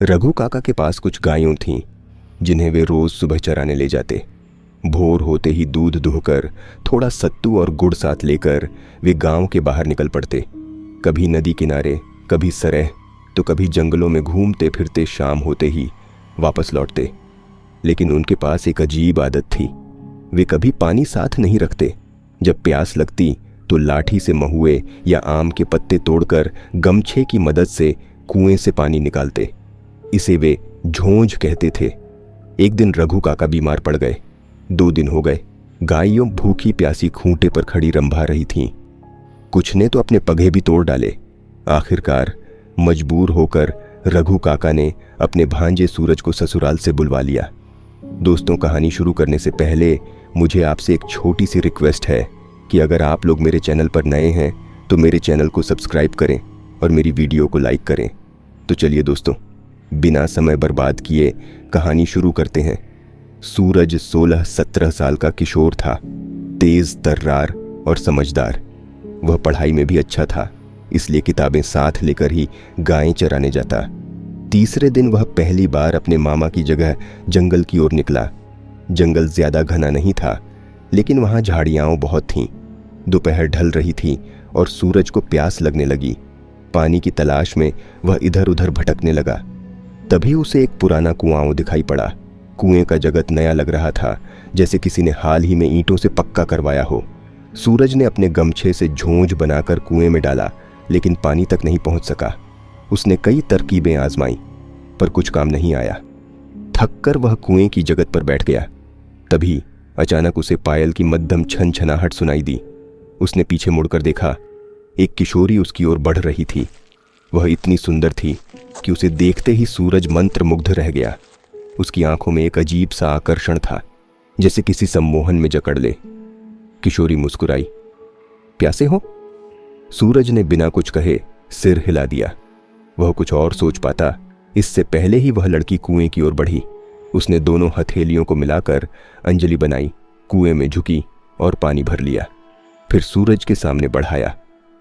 रघु काका के पास कुछ गायों थीं जिन्हें वे रोज सुबह चराने ले जाते। भोर होते ही दूध दुहकर थोड़ा सत्तू और गुड़ साथ लेकर वे गांव के बाहर निकल पड़ते। कभी नदी किनारे, कभी सरह, तो कभी जंगलों में घूमते फिरते शाम होते ही वापस लौटते। लेकिन उनके पास एक अजीब आदत थी, वे कभी पानी साथ नहीं रखते। जब प्यास लगती तो लाठी से महुए या आम के पत्ते तोड़कर गमछे की मदद से कुएं से पानी निकालते। इसे वे झोंझ कहते थे। एक दिन रघु काका बीमार पड़ गए। 2 दिन हो गए, गायों भूखी प्यासी खूंटे पर खड़ी रंभा रही थीं। कुछ ने तो अपने पगे भी तोड़ डाले। आखिरकार मजबूर होकर रघु काका ने अपने भांजे सूरज को ससुराल से बुलवा लिया। दोस्तों, कहानी शुरू करने से पहले मुझे आपसे एक छोटी सी रिक्वेस्ट है कि अगर आप लोग मेरे चैनल पर नए हैं तो मेरे चैनल को सब्सक्राइब करें और मेरी वीडियो को लाइक करें। तो चलिए दोस्तों, बिना समय बर्बाद किए कहानी शुरू करते हैं। सूरज 16-17 साल का किशोर था, तेज तर्रार और समझदार। वह पढ़ाई में भी अच्छा था, इसलिए किताबें साथ लेकर ही गायें चराने जाता। तीसरे दिन वह पहली बार अपने मामा की जगह जंगल की ओर निकला। जंगल ज्यादा घना नहीं था, लेकिन वहां झाड़ियां बहुत थीं। दोपहर ढल रही थी और सूरज को प्यास लगने लगी। पानी की तलाश में वह इधर उधर भटकने लगा। तभी उसे एक पुराना कुआं दिखाई पड़ा। कुएं का जगत नया लग रहा था, जैसे किसी ने हाल ही में ईंटों से पक्का करवाया हो। सूरज ने अपने गमछे से झोंझ बनाकर कुएं में डाला, लेकिन पानी तक नहीं पहुंच सका। उसने कई तरकीबें आजमाई, पर कुछ काम नहीं आया। थककर वह कुएं की जगत पर बैठ गया। तभी अचानक उसे पायल की मध्यम छनछनाहट सुनाई दी। उसने पीछे मुड़कर देखा, एक किशोरी उसकी ओर बढ़ रही थी। वह इतनी सुंदर थी कि उसे देखते ही सूरज मंत्रमुग्ध रह गया। उसकी आंखों में एक अजीब सा आकर्षण था, जैसे किसी सम्मोहन में जकड़ ले। किशोरी मुस्कुराई। प्यासे हो? सूरज ने बिना कुछ कहे सिर हिला दिया। वह कुछ और सोच पाता, इससे पहले ही वह लड़की कुएं की ओर बढ़ी। उसने दोनों हथेलियों को मिलाकर अंजलि बनाई, कुएं में झुकी और पानी भर लिया। फिर सूरज के सामने बढ़ाया।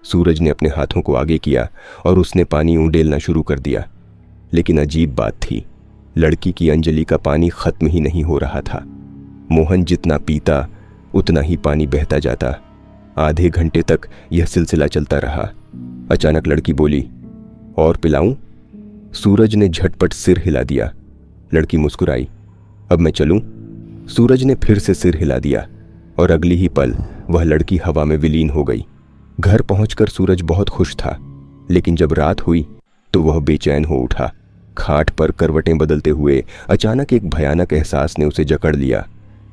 सूरज ने अपने हाथों को आगे किया और उसने पानी उंडेलना शुरू कर दिया। लेकिन अजीब बात थी, लड़की की अंजलि का पानी खत्म ही नहीं हो रहा था। मोहन जितना पीता उतना ही पानी बहता जाता। आधे घंटे तक यह सिलसिला चलता रहा। अचानक लड़की बोली, और पिलाऊं? सूरज ने झटपट सिर हिला दिया। लड़की मुस्कुराई। अब मैं चलूं? सूरज ने फिर से सिर हिला दिया और अगली ही पल वह लड़की हवा में विलीन हो गई। घर पहुंचकर सूरज बहुत खुश था, लेकिन जब रात हुई तो वह बेचैन हो उठा। खाट पर करवटें बदलते हुए अचानक एक भयानक एहसास ने उसे जकड़ लिया।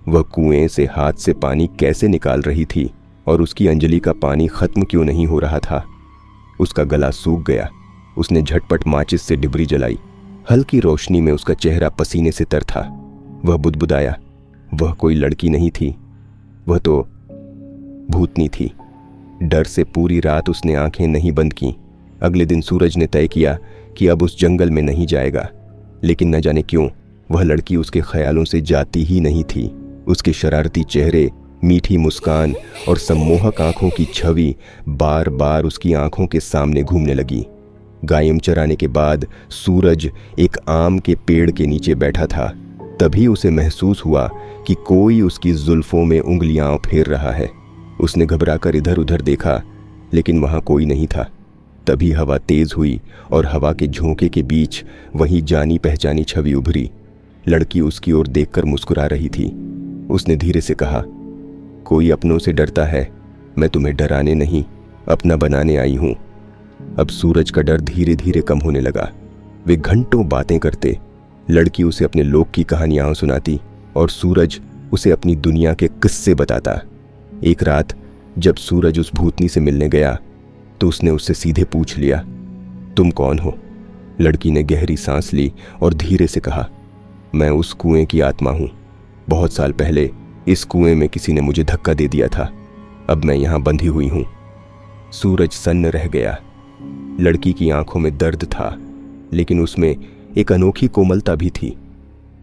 वह कुएं से हाथ से पानी कैसे निकाल रही थी और उसकी अंजलि का पानी खत्म क्यों नहीं हो रहा था? उसका गला सूख गया। उसने झटपट माचिस से डिबरी जलाई। हल्की रोशनी में उसका चेहरा पसीने से तर था। वह बुदबुदाया, वह कोई लड़की नहीं थी, वह तो भूतनी थी। डर से पूरी रात उसने आंखें नहीं बंद की। अगले दिन सूरज ने तय किया कि अब उस जंगल में नहीं जाएगा, लेकिन न जाने क्यों वह लड़की उसके ख्यालों से जाती ही नहीं थी। उसके शरारती चेहरे, मीठी मुस्कान और सम्मोहक आंखों की छवि बार बार उसकी आंखों के सामने घूमने लगी। गायम चराने के बाद सूरज एक आम के पेड़ के नीचे बैठा था। तभी उसे महसूस हुआ कि कोई उसकी जुल्फों में उंगलियां फेर रहा है। उसने घबराकर इधर उधर देखा, लेकिन वहां कोई नहीं था। तभी हवा तेज हुई और हवा के झोंके के बीच वही जानी पहचानी छवि उभरी। लड़की उसकी ओर देखकर मुस्कुरा रही थी। उसने धीरे से कहा, कोई अपनों से डरता है, मैं तुम्हें डराने नहीं, अपना बनाने आई हूं। अब सूरज का डर धीरे धीरे कम होने लगा। वे घंटों बातें करते। लड़की उसे अपने लोक की कहानियां सुनाती और सूरज उसे अपनी दुनिया के किस्से बताता। एक रात जब सूरज उस भूतनी से मिलने गया तो उसने उससे सीधे पूछ लिया, तुम कौन हो? लड़की ने गहरी सांस ली और धीरे से कहा, मैं उस कुएं की आत्मा हूं। बहुत साल पहले इस कुएं में किसी ने मुझे धक्का दे दिया था। अब मैं यहां बंधी हुई हूं। सूरज सन्न रह गया। लड़की की आंखों में दर्द था, लेकिन उसमें एक अनोखी कोमलता भी थी।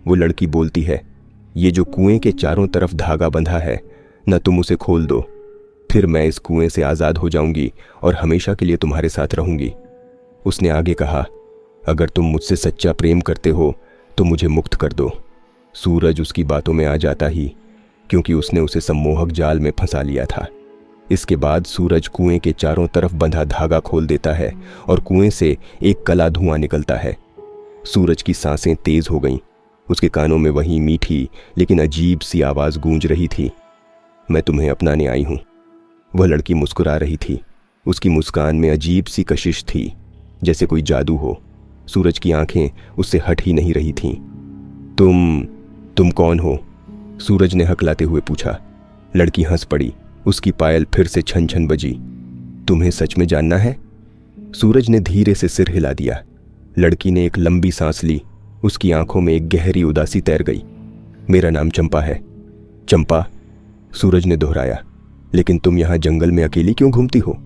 वो लड़की बोलती है, ये जो कुएं के चारों तरफ धागा बंधा है, न तुम उसे खोल दो, फिर मैं इस कुएं से आजाद हो जाऊंगी और हमेशा के लिए तुम्हारे साथ रहूंगी। उसने आगे कहा, अगर तुम मुझसे सच्चा प्रेम करते हो तो मुझे मुक्त कर दो। सूरज उसकी बातों में आ जाता ही, क्योंकि उसने उसे सम्मोहक जाल में फंसा लिया था। इसके बाद सूरज कुएं के चारों तरफ बंधा धागा खोल देता है और कुएं से एक कला धुआं निकलता है। सूरज की सांसें तेज हो गईं। उसके कानों में वही मीठी लेकिन अजीब सी आवाज गूंज रही थी, मैं तुम्हें अपनाने आई हूं। वह लड़की मुस्कुरा रही थी। उसकी मुस्कान में अजीब सी कशिश थी, जैसे कोई जादू हो। सूरज की आंखें उससे हट ही नहीं रही थीं। तुम कौन हो? सूरज ने हकलाते हुए पूछा। लड़की हंस पड़ी। उसकी पायल फिर से छन छन बजी। तुम्हें सच में जानना है? सूरज ने धीरे से सिर हिला दिया। लड़की ने एक लंबी सांस ली। उसकी आंखों में एक गहरी उदासी तैर गई। मेरा नाम चंपा है। चंपा? सूरज ने दोहराया। लेकिन तुम यहां जंगल में अकेली क्यों घूमती हो?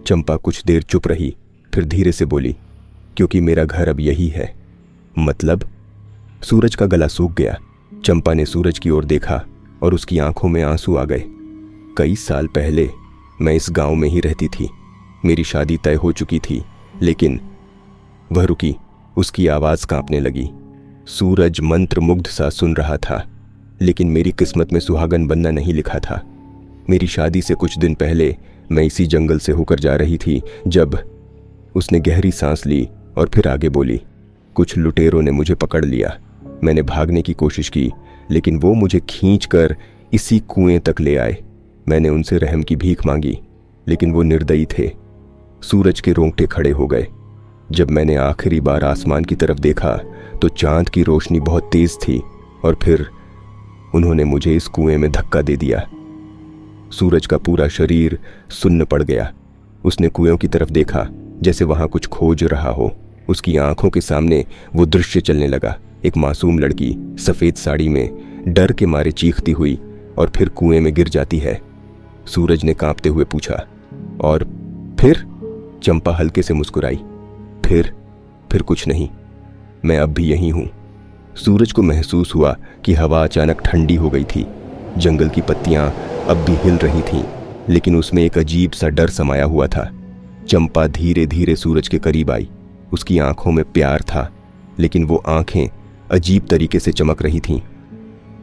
चंपा कुछ देर चुप रही, फिर धीरे से बोली, क्योंकि मेरा घर अब यही है। मतलब? सूरज का गला सूख गया। चंपा ने सूरज की ओर देखा और उसकी आंखों में आंसू आ गए। कई साल पहले मैं इस गांव में ही रहती थी। मेरी शादी तय हो चुकी थी, लेकिन वह रुकी। उसकी आवाज कांपने लगी। सूरज मंत्रमुग्ध सा सुन रहा था, लेकिन मेरी किस्मत में सुहागन बनना नहीं लिखा था। मेरी शादी से कुछ दिन पहले मैं इसी जंगल से होकर जा रही थी जब। उसने गहरी सांस ली और फिर आगे बोली, कुछ लुटेरों ने मुझे पकड़ लिया। मैंने भागने की कोशिश की, लेकिन वो मुझे खींचकर इसी कुएं तक ले आए। मैंने उनसे रहम की भीख मांगी, लेकिन वो निर्दयी थे। सूरज के रोंगटे खड़े हो गए। जब मैंने आखिरी बार आसमान की तरफ देखा तो चांद की रोशनी बहुत तेज थी, और फिर उन्होंने मुझे इस कुएं में धक्का दे दिया। सूरज का पूरा शरीर सुन्न पड़ गया। उसने कुएं की तरफ देखा, जैसे वहां कुछ खोज रहा हो। उसकी आंखों के सामने वो दृश्य चलने लगा। एक मासूम लड़की सफेद साड़ी में डर के मारे चीखती हुई और फिर कुएं में गिर जाती है। सूरज ने कांपते हुए पूछा, और फिर? चंपा हल्के से मुस्कुराई। फिर कुछ नहीं, मैं अब भी यही हूं। सूरज को महसूस हुआ कि हवा अचानक ठंडी हो गई थी। जंगल की पत्तियां अब भी हिल रही थीं, लेकिन उसमें एक अजीब सा डर समाया हुआ था। चंपा धीरे धीरे सूरज के करीब आई। उसकी आंखों में प्यार था, लेकिन वो आंखें अजीब तरीके से चमक रही थीं।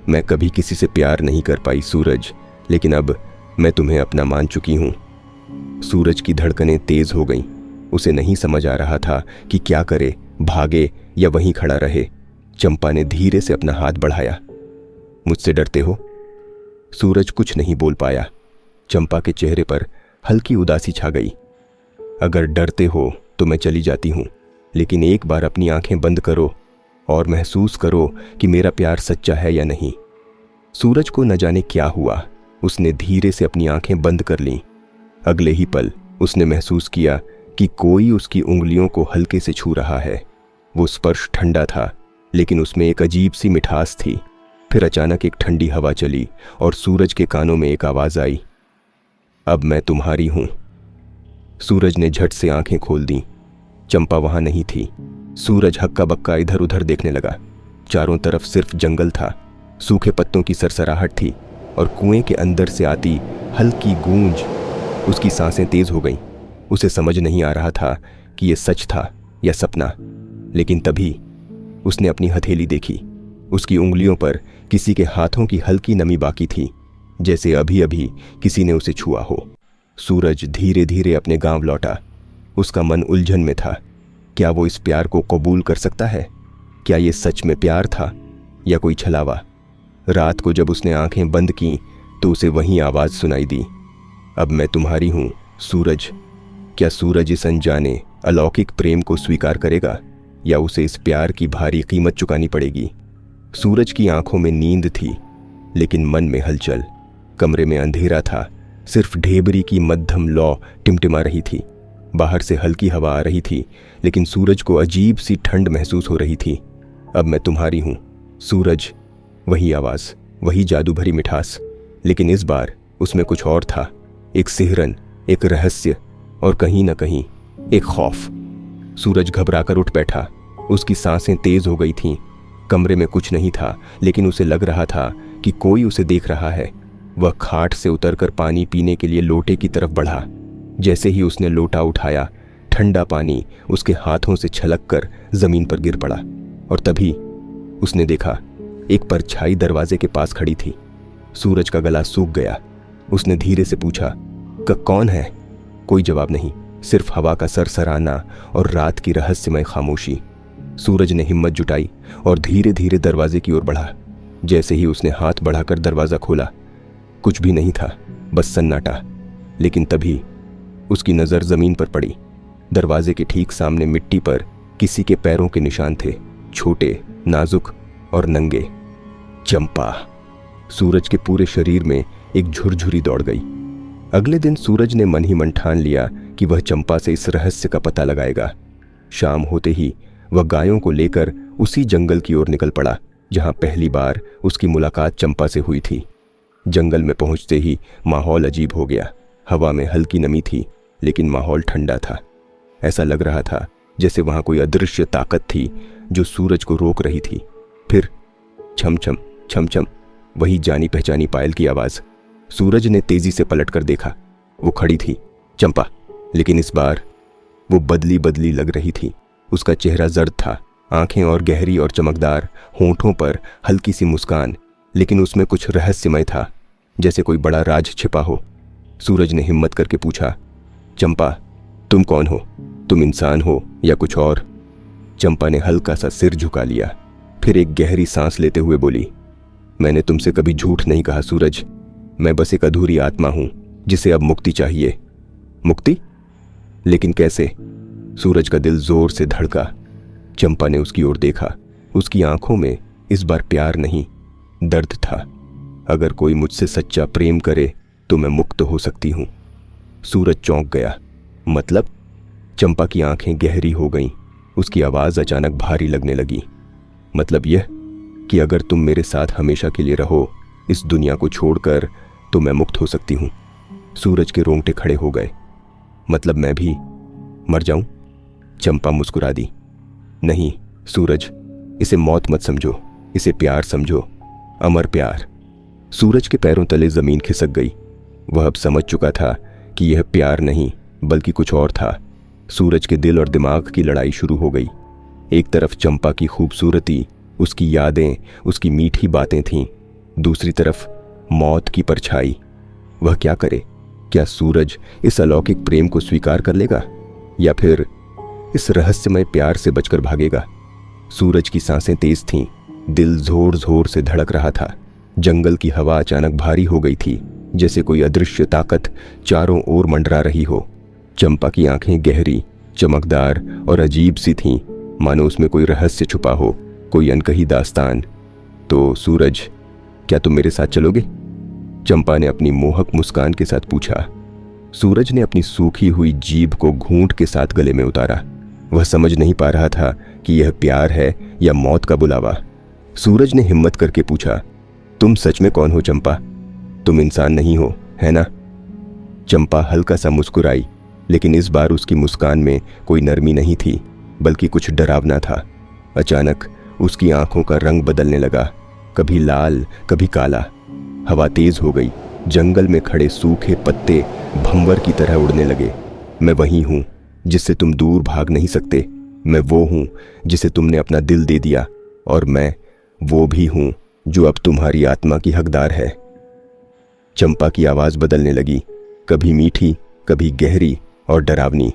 मैं कभी किसी से प्यार नहीं कर पाई सूरज, लेकिन अब मैं तुम्हें अपना मान चुकी हूं। सूरज की धड़कनें तेज हो गईं। उसे नहीं समझ आ रहा था कि क्या करे, भागे या वहीं खड़ा रहे। चंपा ने धीरे से अपना हाथ बढ़ाया। मुझसे डरते हो? सूरज कुछ नहीं बोल पाया। चंपा के चेहरे पर हल्की उदासी छा गई। अगर डरते हो तो मैं चली जाती हूं, लेकिन एक बार अपनी आंखें बंद करो और महसूस करो कि मेरा प्यार सच्चा है या नहीं। सूरज को न जाने क्या हुआ, उसने धीरे से अपनी आंखें बंद कर लीं। अगले ही पल उसने महसूस किया कि कोई उसकी उंगलियों को हल्के से छू रहा है। वो स्पर्श ठंडा था, लेकिन उसमें एक अजीब सी मिठास थी। फिर अचानक एक ठंडी हवा चली और सूरज के कानों में एक आवाज आई, अब मैं तुम्हारी हूं। सूरज ने झट से आंखें खोल दी। चंपा वहां नहीं थी। सूरज हक्का बक्का इधर उधर देखने लगा। चारों तरफ सिर्फ जंगल था। सूखे पत्तों की सरसराहट थी और कुएं के अंदर से आती हल्की गूंज। उसकी सांसें तेज हो गईं। उसे समझ नहीं आ रहा था कि यह सच था या सपना, लेकिन तभी उसने अपनी हथेली देखी। उसकी उंगलियों पर किसी के हाथों की हल्की नमी बाकी थी, जैसे अभी अभी किसी ने उसे छुआ हो। सूरज धीरे धीरे अपने गांव लौटा। उसका मन उलझन में था। क्या वो इस प्यार को कबूल कर सकता है? क्या ये सच में प्यार था या कोई छलावा? रात को जब उसने आंखें बंद की तो उसे वही आवाज सुनाई दी, अब मैं तुम्हारी हूं सूरज। क्या सूरज इस अनजाने अलौकिक प्रेम को स्वीकार करेगा या उसे इस प्यार की भारी कीमत चुकानी पड़ेगी? सूरज की आंखों में नींद थी, लेकिन मन में हलचल। कमरे में अंधेरा था। सिर्फ ढेबरी की मध्यम लौ टिमटिमा रही थी। बाहर से हल्की हवा आ रही थी, लेकिन सूरज को अजीब सी ठंड महसूस हो रही थी। अब मैं तुम्हारी हूं सूरज। वही आवाज, वही जादू भरी मिठास, लेकिन इस बार उसमें कुछ और था। एक सिहरन, एक रहस्य और कहीं न कहीं एक खौफ। सूरज घबराकर उठ बैठा। उसकी सांसें तेज हो गई थीं। कमरे में कुछ नहीं था, लेकिन उसे लग रहा था कि कोई उसे देख रहा है। वह खाट से उतरकर पानी पीने के लिए लोटे की तरफ बढ़ा। जैसे ही उसने लोटा उठाया, ठंडा पानी उसके हाथों से छलक कर जमीन पर गिर पड़ा और तभी उसने देखा एक परछाई दरवाजे के पास खड़ी थी। सूरज का गला सूख गया। उसने धीरे से पूछा, कौन है? कोई जवाब नहीं, सिर्फ हवा का सरसराना और रात की रहस्यमय खामोशी। सूरज ने हिम्मत जुटाई और धीरे धीरे दरवाजे की ओर बढ़ा। जैसे ही उसने हाथ बढ़ाकर दरवाजा खोला, कुछ भी नहीं था, बस सन्नाटा। लेकिन तभी उसकी नजर जमीन पर पड़ी। दरवाजे के ठीक सामने मिट्टी पर किसी के पैरों के निशान थे, छोटे, नाजुक और नंगे। चंपा। सूरज के पूरे शरीर में एक झुरझुरी दौड़ गई। अगले दिन सूरज ने मन ही मन ठान लिया कि वह चंपा से इस रहस्य का पता लगाएगा। शाम होते ही वह गायों को लेकर उसी जंगल की ओर निकल पड़ा जहां पहली बार उसकी मुलाकात चंपा से हुई थी। जंगल में पहुंचते ही माहौल अजीब हो गया। हवा में हल्की नमी थी, लेकिन माहौल ठंडा था। ऐसा लग रहा था जैसे वहां कोई अदृश्य ताकत थी जो सूरज को रोक रही थी। फिर छम छम छम छम, वही जानी पहचानी पायल की आवाज। सूरज ने तेजी से पलटकर देखा। वो खड़ी थी, चंपा, लेकिन इस बार वो बदली बदली लग रही थी। उसका चेहरा जर्द था, आंखें और गहरी और चमकदार, होंठों पर हल्की सी मुस्कान, लेकिन उसमें कुछ रहस्यमय था, जैसे कोई बड़ा राज छिपा हो। सूरज ने हिम्मत करके पूछा, चंपा, तुम कौन हो? तुम इंसान हो या कुछ और? चंपा ने हल्का सा सिर झुका लिया, फिर एक गहरी सांस लेते हुए बोली, मैंने तुमसे कभी झूठ नहीं कहा सूरज। मैं बस एक अधूरी आत्मा हूं जिसे अब मुक्ति चाहिए। मुक्ति? लेकिन कैसे? सूरज का दिल जोर से धड़का। चंपा ने उसकी ओर देखा। उसकी आंखों में इस बार प्यार नहीं, दर्द था। अगर कोई मुझसे सच्चा प्रेम करे तो मैं मुक्त हो सकती हूं। सूरज चौंक गया। मतलब? चंपा की आंखें गहरी हो गईं। उसकी आवाज अचानक भारी लगने लगी। मतलब यह कि अगर तुम मेरे साथ हमेशा के लिए रहो, इस दुनिया को छोड़कर, तो मैं मुक्त हो सकती हूं। सूरज के रोंगटे खड़े हो गए। मतलब मैं भी मर जाऊं? चंपा मुस्कुरा दी। नहीं सूरज, इसे मौत मत समझो, इसे प्यार समझो, अमर प्यार। सूरज के पैरों तले जमीन खिसक गई। वह अब समझ चुका था कि यह प्यार नहीं बल्कि कुछ और था। सूरज के दिल और दिमाग की लड़ाई शुरू हो गई। एक तरफ चंपा की खूबसूरती, उसकी यादें, उसकी मीठी बातें थीं। दूसरी तरफ मौत की परछाई। वह क्या करे? क्या सूरज इस अलौकिक प्रेम को स्वीकार कर लेगा या फिर इस रहस्यमय प्यार से बचकर भागेगा? सूरज की सांसें तेज थीं, दिल जोर जोर से धड़क रहा था। जंगल की हवा अचानक भारी हो गई थी, जैसे कोई अदृश्य ताकत चारों ओर मंडरा रही हो। चंपा की आंखें गहरी, चमकदार और अजीब सी थीं, मानो उसमें कोई रहस्य छुपा हो, कोई अनकही दास्तान। तो सूरज, क्या तुम मेरे साथ चलोगे? चंपा ने अपनी मोहक मुस्कान के साथ पूछा। सूरज ने अपनी सूखी हुई जीभ को घूंट के साथ गले में उतारा। वह समझ नहीं पा रहा था कि यह प्यार है या मौत का बुलावा। सूरज ने हिम्मत करके पूछा, तुम सच में कौन हो चंपा? तुम इंसान नहीं हो, है ना? चंपा हल्का सा मुस्कुराई, लेकिन इस बार उसकी मुस्कान में कोई नरमी नहीं थी, बल्कि कुछ डरावना था। अचानक उसकी आंखों का रंग बदलने लगा, कभी लाल, कभी काला। हवा तेज हो गई। जंगल में खड़े सूखे पत्ते भंवर की तरह उड़ने लगे। मैं वही हूं जिससे तुम दूर भाग नहीं सकते। मैं वो हूं जिसे तुमने अपना दिल दे दिया, और मैं वो भी हूं जो अब तुम्हारी आत्मा की हकदार है। चंपा की आवाज बदलने लगी, कभी मीठी, कभी गहरी और डरावनी।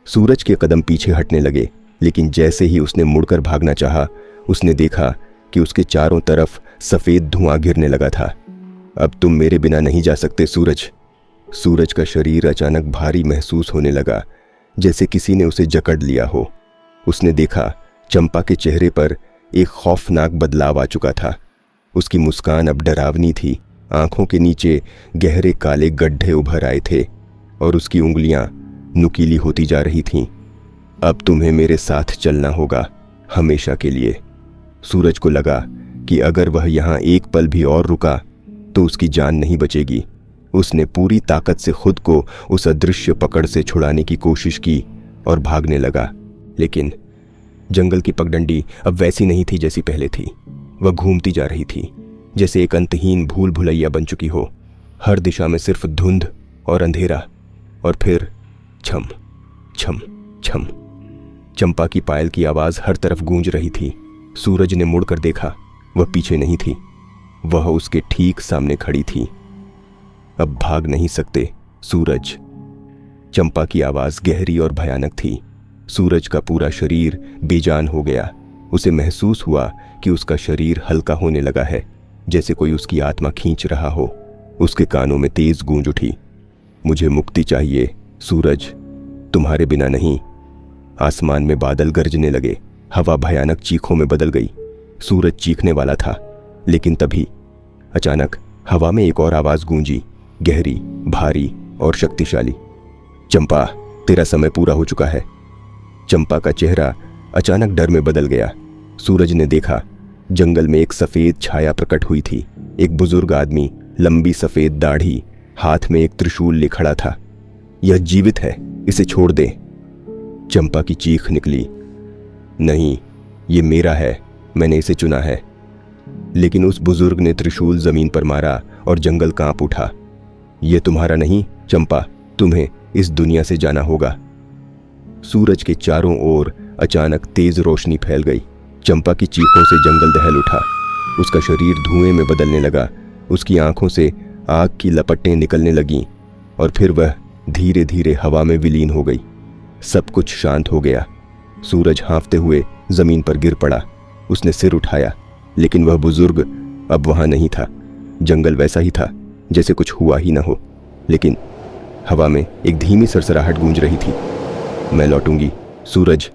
सूरज के कदम पीछे हटने लगे, लेकिन जैसे ही उसने मुड़कर भागना चाहा, उसने देखा कि उसके चारों तरफ सफेद धुआं गिरने लगा था। अब तुम मेरे बिना नहीं जा सकते सूरज। सूरज का शरीर अचानक भारी महसूस होने लगा, जैसे किसी ने उसे जकड़ लिया हो। उसने देखा चंपा के चेहरे पर एक खौफनाक बदलाव आ चुका था। उसकी मुस्कान अब डरावनी थी, आंखों के नीचे गहरे काले गड्ढे उभर आए थे और उसकी उंगलियां नुकीली होती जा रही थीं। अब तुम्हें मेरे साथ चलना होगा, हमेशा के लिए। सूरज को लगा कि अगर वह यहाँ एक पल भी और रुका तो उसकी जान नहीं बचेगी। उसने पूरी ताकत से खुद को उस अदृश्य पकड़ से छुड़ाने की कोशिश की और भागने लगा। लेकिन जंगल की पगडंडी अब वैसी नहीं थी जैसी पहले थी। वह घूमती जा रही थी, जैसे एक अंतहीन भूल भुलैया बन चुकी हो। हर दिशा में सिर्फ धुंध और अंधेरा। और फिर छम छम छम। चंपा की पायल की आवाज हर तरफ गूंज रही थी। सूरज ने मुड़कर देखा, वह पीछे नहीं थी, वह उसके ठीक सामने खड़ी थी। अब भाग नहीं सकते सूरज। चंपा की आवाज गहरी और भयानक थी। सूरज का पूरा शरीर बेजान हो गया। उसे महसूस हुआ कि उसका शरीर हल्का होने लगा है, जैसे कोई उसकी आत्मा खींच रहा हो। उसके कानों में तेज गूंज उठी, मुझे मुक्ति चाहिए सूरज, तुम्हारे बिना नहीं। आसमान में बादल गरजने लगे, हवा भयानक चीखों में बदल गई। सूरज चीखने वाला था, लेकिन तभी अचानक हवा में एक और आवाज गूंजी, गहरी, भारी और शक्तिशाली। चंपा, तेरा समय पूरा हो चुका है। चंपा का चेहरा अचानक डर में बदल गया। सूरज ने देखा, जंगल में एक सफेद छाया प्रकट हुई थी। एक बुजुर्ग आदमी, लंबी सफेद दाढ़ी, हाथ में एक त्रिशूल लिए खड़ा था। यह जीवित है, इसे छोड़ दे। चंपा की चीख निकली, नहीं, ये मेरा है, मैंने इसे चुना है। लेकिन उस बुजुर्ग ने त्रिशूल जमीन पर मारा और जंगल कांप उठा। यह तुम्हारा नहीं चंपा, तुम्हें इस दुनिया से जाना होगा। सूरज के चारों ओर अचानक तेज रोशनी फैल गई। चंपा की चीखों से जंगल दहल उठा। उसका शरीर धुएं में बदलने लगा, उसकी आंखों से आग की लपटें निकलने लगीं और फिर वह धीरे धीरे हवा में विलीन हो गई। सब कुछ शांत हो गया। सूरज हाँफते हुए जमीन पर गिर पड़ा। उसने सिर उठाया, लेकिन वह बुजुर्ग अब वहां नहीं था। जंगल वैसा ही था जैसे कुछ हुआ ही ना हो, लेकिन हवा में एक धीमी सरसराहट गूंज रही थी। मैं लौटूंगी सूरज,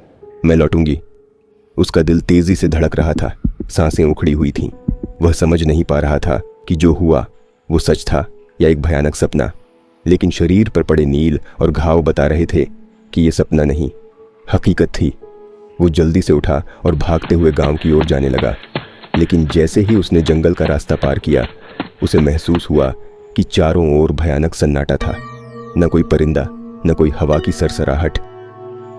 मैं लौटूंगी। उसका दिल तेजी से धड़क रहा था, सांसें उखड़ी हुई थीं। वह समझ नहीं पा रहा था कि जो हुआ वो सच था या एक भयानक सपना, लेकिन शरीर पर पड़े नील और घाव बता रहे थे कि ये सपना नहीं, हकीकत थी। वो जल्दी से उठा और भागते हुए गांव की ओर जाने लगा। लेकिन जैसे ही उसने जंगल का रास्ता पार किया, उसे महसूस हुआ कि चारों ओर भयानक सन्नाटा था। न कोई परिंदा, न कोई हवा की सरसराहट,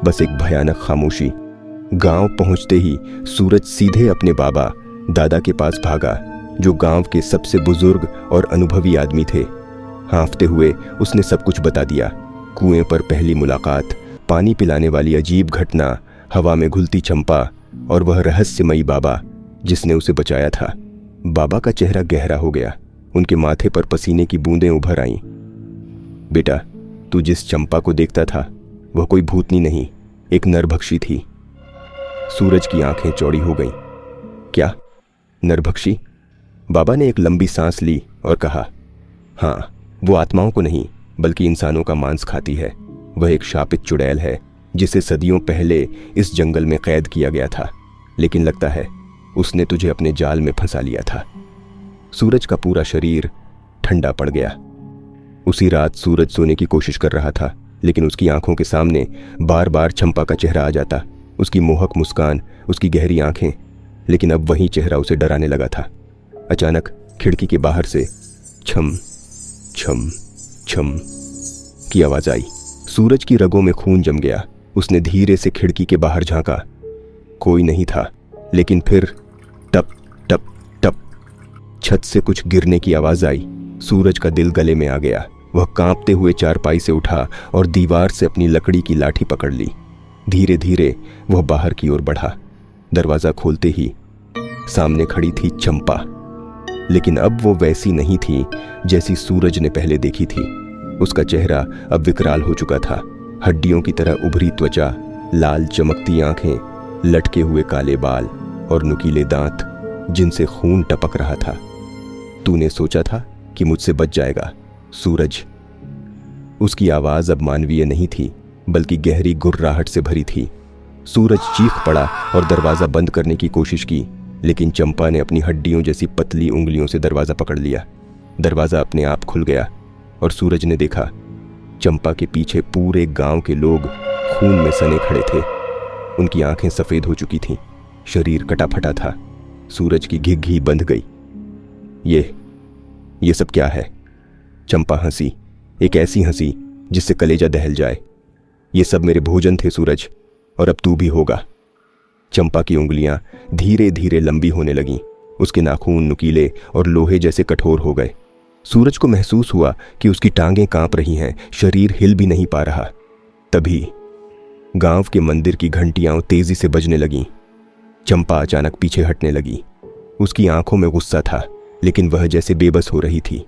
बस एक भयानक खामोशी। गांव पहुंचते ही सूरज सीधे अपने बाबा दादा के पास भागा, जो गांव के सबसे बुजुर्ग और अनुभवी आदमी थे। हाँफते हुए उसने सब कुछ बता दिया। कुएं पर पहली मुलाकात, पानी पिलाने वाली अजीब घटना, हवा में घुलती चंपा और वह रहस्यमयी बाबा जिसने उसे बचाया था। बाबा का चेहरा गहरा हो गया, उनके माथे पर पसीने की बूंदें उभर आईं। बेटा, तू जिस चंपा को देखता था वह कोई भूतनी नहीं, एक नरभक्षी थी। सूरज की आंखें चौड़ी हो गईं। क्या नरभक्षी? बाबा ने एक लंबी सांस ली और कहा, हाँ, वो आत्माओं को नहीं बल्कि इंसानों का मांस खाती है। वह एक शापित चुड़ैल है जिसे सदियों पहले इस जंगल में कैद किया गया था, लेकिन लगता है उसने तुझे अपने जाल में फंसा लिया था। सूरज का पूरा शरीर ठंडा पड़ गया। उसी रात सूरज सोने की कोशिश कर रहा था, लेकिन उसकी आंखों के सामने बार बार चंपा का चेहरा आ जाता, उसकी मोहक मुस्कान, उसकी गहरी आंखें। लेकिन अब वही चेहरा उसे डराने लगा था। अचानक खिड़की के बाहर से छम छम छम की आवाज आई। सूरज की रगों में खून जम गया। उसने धीरे से खिड़की के बाहर झांका। कोई नहीं था, लेकिन फिर टप टप टप छत से कुछ गिरने की आवाज आई। सूरज का दिल गले में आ गया। वह कांपते हुए चारपाई से उठा और दीवार से अपनी लकड़ी की लाठी पकड़ ली। धीरे धीरे वह बाहर की ओर बढ़ा। दरवाजा खोलते ही सामने खड़ी थी चंपा, लेकिन अब वो वैसी नहीं थी जैसी सूरज ने पहले देखी थी। उसका चेहरा अब विकराल हो चुका था। हड्डियों की तरह उभरी त्वचा, लाल चमकती आंखें, लटके हुए काले बाल और नुकीले दांत जिनसे खून टपक रहा था। तूने सोचा था कि मुझसे बच जाएगा सूरज? उसकी आवाज अब मानवीय नहीं थी, बल्कि गहरी गुर्राहट से भरी थी। सूरज चीख पड़ा और दरवाजा बंद करने की कोशिश की, लेकिन चंपा ने अपनी हड्डियों जैसी पतली उंगलियों से दरवाजा पकड़ लिया। दरवाजा अपने आप खुल गया और सूरज ने देखा, चंपा के पीछे पूरे गांव के लोग खून में सने खड़े थे। उनकी आंखें सफेद हो चुकी थीं, शरीर कटा फटा था। सूरज की घिघी बंध गई। ये सब क्या है? चंपा हंसी, एक ऐसी हंसी जिससे कलेजा दहल जाए। ये सब मेरे भोजन थे सूरज, और अब तू भी होगा। चंपा की उंगलियां धीरे धीरे लंबी होने लगीं। उसके नाखून नुकीले और लोहे जैसे कठोर हो गए। सूरज को महसूस हुआ कि उसकी टांगें कांप रही हैं, शरीर हिल भी नहीं पा रहा। तभी गांव के मंदिर की घंटियां तेजी से बजने लगीं। चंपा अचानक पीछे हटने लगी। उसकी आंखों में गुस्सा था, लेकिन वह जैसे बेबस हो रही थी।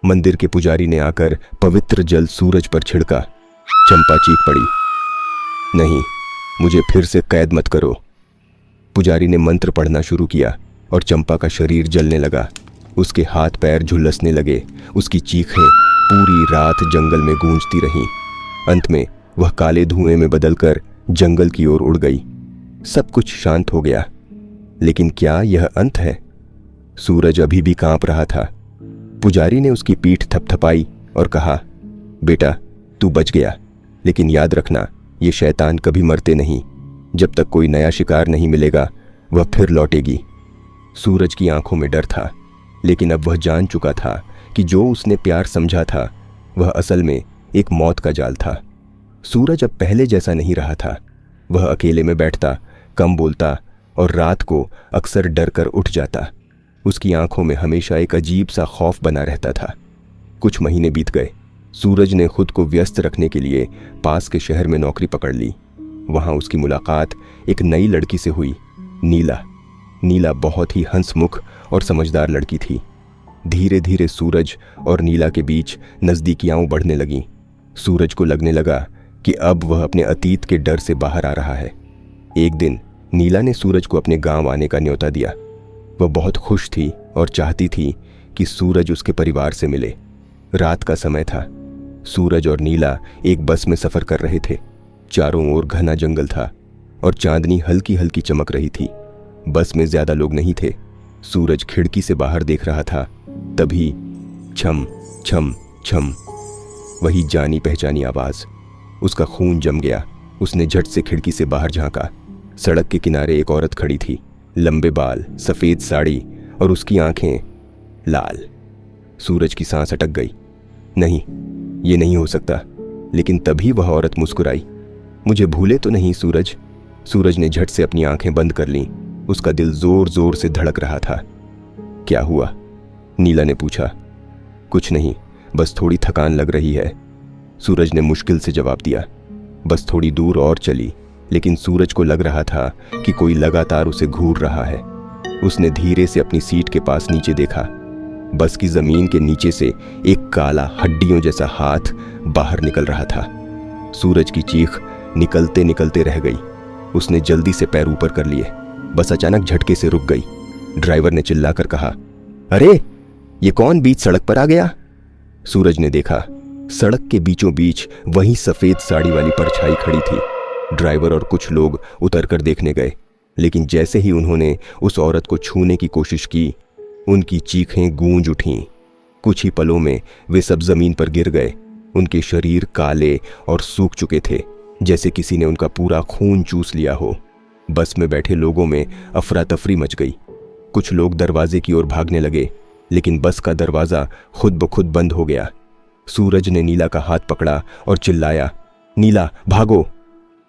मंदिर के पुजारी ने आकर पवित्र जल सूरज पर छिड़का। चंपा चीख पड़ी, नहीं, मुझे फिर से कैद मत करो। पुजारी ने मंत्र पढ़ना शुरू किया और चंपा का शरीर जलने लगा। उसके हाथ पैर झुलसने लगे। उसकी चीखें पूरी रात जंगल में गूंजती रहीं। अंत में वह काले धुएं में बदलकर जंगल की ओर उड़ गई। सब कुछ शांत हो गया। लेकिन क्या यह अंत है? सूरज अभी भी कांप रहा था। पुजारी ने उसकी पीठ थपथपाई और कहा, बेटा, तू बच गया, लेकिन याद रखना, ये शैतान कभी मरते नहीं। जब तक कोई नया शिकार नहीं मिलेगा, वह फिर लौटेगी। सूरज की आंखों में डर था, लेकिन अब वह जान चुका था कि जो उसने प्यार समझा था वह असल में एक मौत का जाल था। सूरज अब पहले जैसा नहीं रहा था। वह अकेले में बैठता, कम बोलता और रात को अक्सर डर कर उठ जाता। उसकी आंखों में हमेशा एक अजीब सा खौफ बना रहता था। कुछ महीने बीत गए। सूरज ने खुद को व्यस्त रखने के लिए पास के शहर में नौकरी पकड़ ली। वहां उसकी मुलाकात एक नई लड़की से हुई, नीला। नीला बहुत ही हंसमुख और समझदार लड़की थी। धीरे धीरे सूरज और नीला के बीच नज़दीकियां बढ़ने लगीं। सूरज को लगने लगा कि अब वह अपने अतीत के डर से बाहर आ रहा है। एक दिन नीला ने सूरज को अपने गांव आने का न्योता दिया। वह बहुत खुश थी और चाहती थी कि सूरज उसके परिवार से मिले। रात का समय था। सूरज और नीला एक बस में सफर कर रहे थे। चारों ओर घना जंगल था और चांदनी हल्की हल्की चमक रही थी। बस में ज्यादा लोग नहीं थे। सूरज खिड़की से बाहर देख रहा था। तभी छम छम छम, वही जानी पहचानी आवाज। उसका खून जम गया। उसने झट से खिड़की से बाहर झांका। सड़क के किनारे एक औरत खड़ी थी, लंबे बाल, सफेद साड़ी और उसकी आंखें लाल। सूरज की सांस अटक गई। नहीं, ये नहीं हो सकता। लेकिन तभी वह औरत मुस्कुराई। मुझे भूले तो नहीं सूरज? सूरज ने झट से अपनी आंखें बंद कर लीं। उसका दिल जोर जोर से धड़क रहा था। क्या हुआ? नीला ने पूछा। कुछ नहीं, बस थोड़ी थकान लग रही है, सूरज ने मुश्किल से जवाब दिया। बस थोड़ी दूर और चली, लेकिन सूरज को लग रहा था कि कोई लगातार उसे घूर रहा है। उसने धीरे से अपनी सीट के पास नीचे देखा। बस की जमीन के नीचे से एक काला हड्डियों जैसा हाथ बाहर निकल रहा था। सूरज की चीख निकलते निकलते रह गई। उसने जल्दी से पैर ऊपर कर लिए। बस अचानक झटके से रुक गई। ड्राइवर ने चिल्लाकर कहा, अरे, ये कौन बीच सड़क पर आ गया? सूरज ने देखा, सड़क के बीचों बीच वही सफेद साड़ी वाली परछाई खड़ी थी। ड्राइवर और कुछ लोग उतरकर देखने गए, लेकिन जैसे ही उन्होंने उस औरत को छूने की कोशिश की, उनकी चीखें गूंज उठीं। कुछ ही पलों में वे सब जमीन पर गिर गए। उनके शरीर काले और सूख चुके थे, जैसे किसी ने उनका पूरा खून चूस लिया हो। बस में बैठे लोगों में अफरा तफरी मच गई। कुछ लोग दरवाजे की ओर भागने लगे, लेकिन बस का दरवाजा खुद ब खुद बंद हो गया। सूरज ने नीला का हाथ पकड़ा और चिल्लाया, नीला, भागो!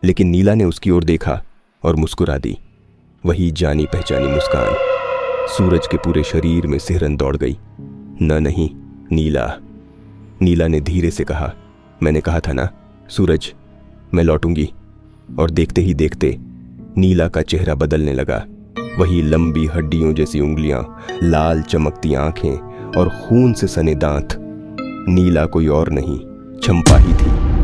लेकिन नीला ने उसकी ओर देखा और मुस्कुरा दी। वही जानी पहचानी मुस्कान। सूरज के पूरे शरीर में सिहरन दौड़ गई। नहीं, नीला। नीला ने धीरे से कहा, मैंने कहा था ना सूरज, मैं लौटूंगी। और देखते ही देखते नीला का चेहरा बदलने लगा। वही लंबी हड्डियों जैसी उंगलियां, लाल चमकती आंखें और खून से सने दांत। नीला कोई और नहीं, चंपा ही थी।